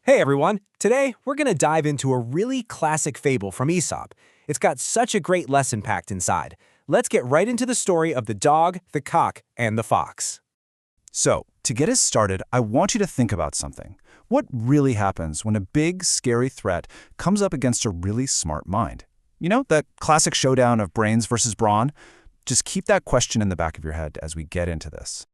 Hey everyone! Today, we're going to dive into a really classic fable from Aesop. It's got such a great lesson packed inside. Let's get right into the story of the dog, the cock, and the fox. So, to get us started, I want you to think about something. What really happens when a big, scary threat comes up against a really smart mind? You know, that classic showdown of brains versus brawn? Just keep that question in the back of your head as we get into this.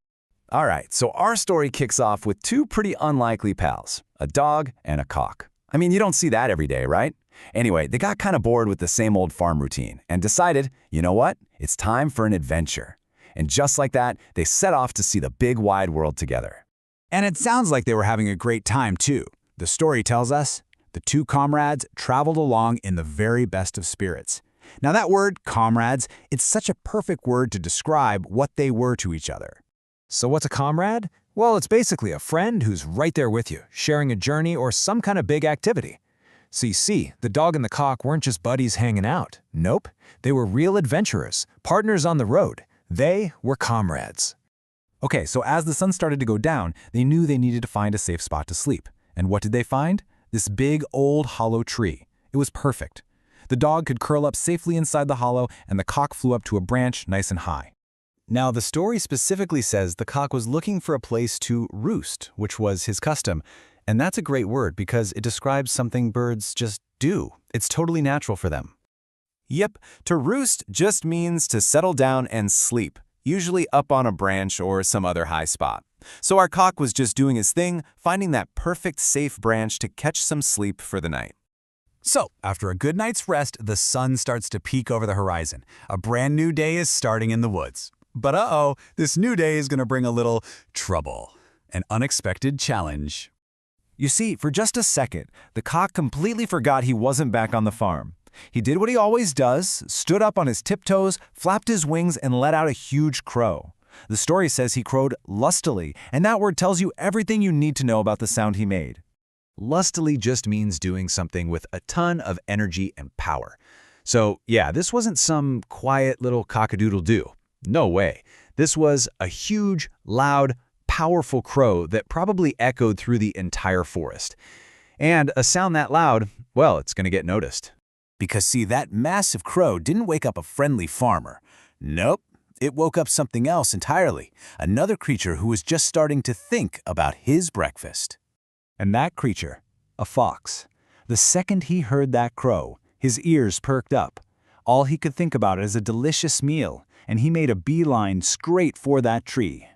All right, so our story kicks off with two pretty unlikely pals, a dog and a cock. I mean, you don't see that every day, right? Anyway, they got kind of bored with the same old farm routine and decided, you know what? It's time for an adventure. And just like that, they set off to see the big wide world together. And it sounds like they were having a great time, too. The story tells us the two comrades traveled along in the very best of spirits. Now that word, comrades, it's such a perfect word to describe what they were to each other. So what's a comrade? Well, it's basically a friend who's right there with you, sharing a journey or some kind of big activity. So you see, the dog and the cock weren't just buddies hanging out. Nope, they were real adventurers, partners on the road. They were comrades. Okay, so as the sun started to go down, they knew they needed to find a safe spot to sleep. And what did they find? This big, old, hollow tree. It was perfect. The dog could curl up safely inside the hollow, and the cock flew up to a branch nice and high. Now, the story specifically says the cock was looking for a place to roost, which was his custom. And that's a great word because it describes something birds just do. It's totally natural for them. Yep, to roost just means to settle down and sleep, usually up on a branch or some other high spot. So our cock was just doing his thing, finding that perfect safe branch to catch some sleep for the night. So, after a good night's rest, the sun starts to peek over the horizon. A brand new day is starting in the woods. But uh-oh, this new day is going to bring a little trouble, an unexpected challenge. You see, for just a second, the cock completely forgot he wasn't back on the farm. He did what he always does, stood up on his tiptoes, flapped his wings, and let out a huge crow. The story says he crowed lustily, and that word tells you everything you need to know about the sound he made. Lustily just means doing something with a ton of energy and power. So yeah, this wasn't some quiet little cock-a-doodle-doo. No way. This was a huge, loud, powerful crow that probably echoed through the entire forest. And a sound that loud, well, it's going to get noticed. Because see, that massive crow didn't wake up a friendly farmer. Nope, it woke up something else entirely, another creature who was just starting to think about his breakfast. And that creature, a fox. The second he heard that crow, his ears perked up. All he could think about is a delicious meal, and he made a beeline straight for that tree.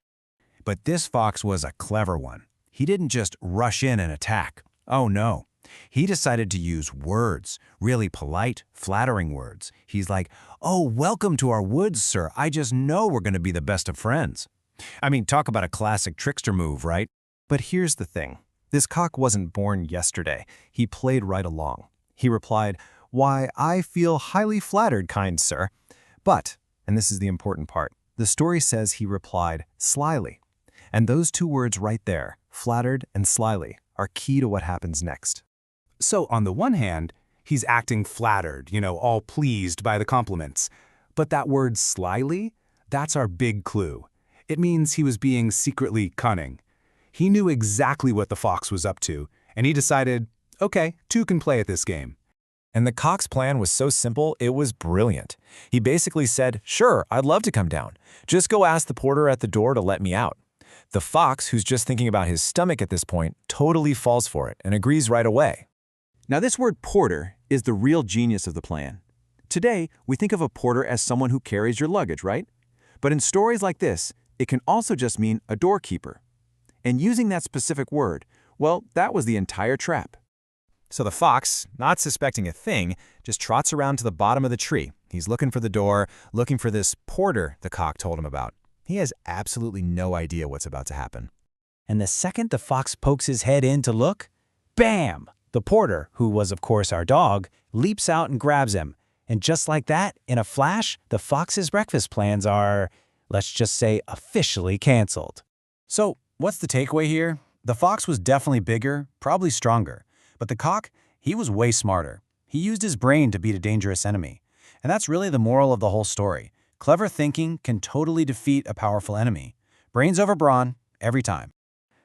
But this fox was a clever one. He didn't just rush in and attack. Oh no. He decided to use words, really polite, flattering words. He's like, "Oh, welcome to our woods, sir. I just know we're going to be the best of friends." I mean, talk about a classic trickster move, right? But here's the thing. This cock wasn't born yesterday. He played right along. He replied, "Why, I feel highly flattered, kind sir." But, and this is the important part, the story says he replied slyly. And those two words right there, flattered and slyly, are key to what happens next. So on the one hand, he's acting flattered, all pleased by the compliments. But that word slyly, that's our big clue. It means he was being secretly cunning. He knew exactly what the fox was up to, and he decided, okay, two can play at this game. And the cock's plan was so simple, it was brilliant. He basically said, "Sure, I'd love to come down. Just go ask the porter at the door to let me out." The fox, who's just thinking about his stomach at this point, totally falls for it and agrees right away. Now this word porter is the real genius of the plan. Today, we think of a porter as someone who carries your luggage, right? But in stories like this, it can also just mean a doorkeeper. And using that specific word, well, that was the entire trap. So the fox, not suspecting a thing, just trots around to the bottom of the tree. He's looking for the door, looking for this porter the cock told him about. He has absolutely no idea what's about to happen. And the second the fox pokes his head in to look, bam! The porter, who was of course our dog, leaps out and grabs him. And just like that, in a flash, the fox's breakfast plans are, let's just say, officially canceled. So, what's the takeaway here? The fox was definitely bigger, probably stronger. But the cock, he was way smarter. He used his brain to beat a dangerous enemy. And that's really the moral of the whole story. Clever thinking can totally defeat a powerful enemy. Brains over brawn, every time.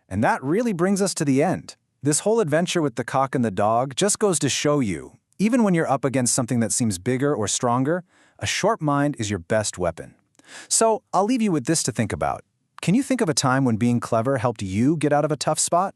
And that really brings us to the end. This whole adventure with the cock and the dog just goes to show you, even when you're up against something that seems bigger or stronger, a sharp mind is your best weapon. So I'll leave you with this to think about. Can you think of a time when being clever helped you get out of a tough spot?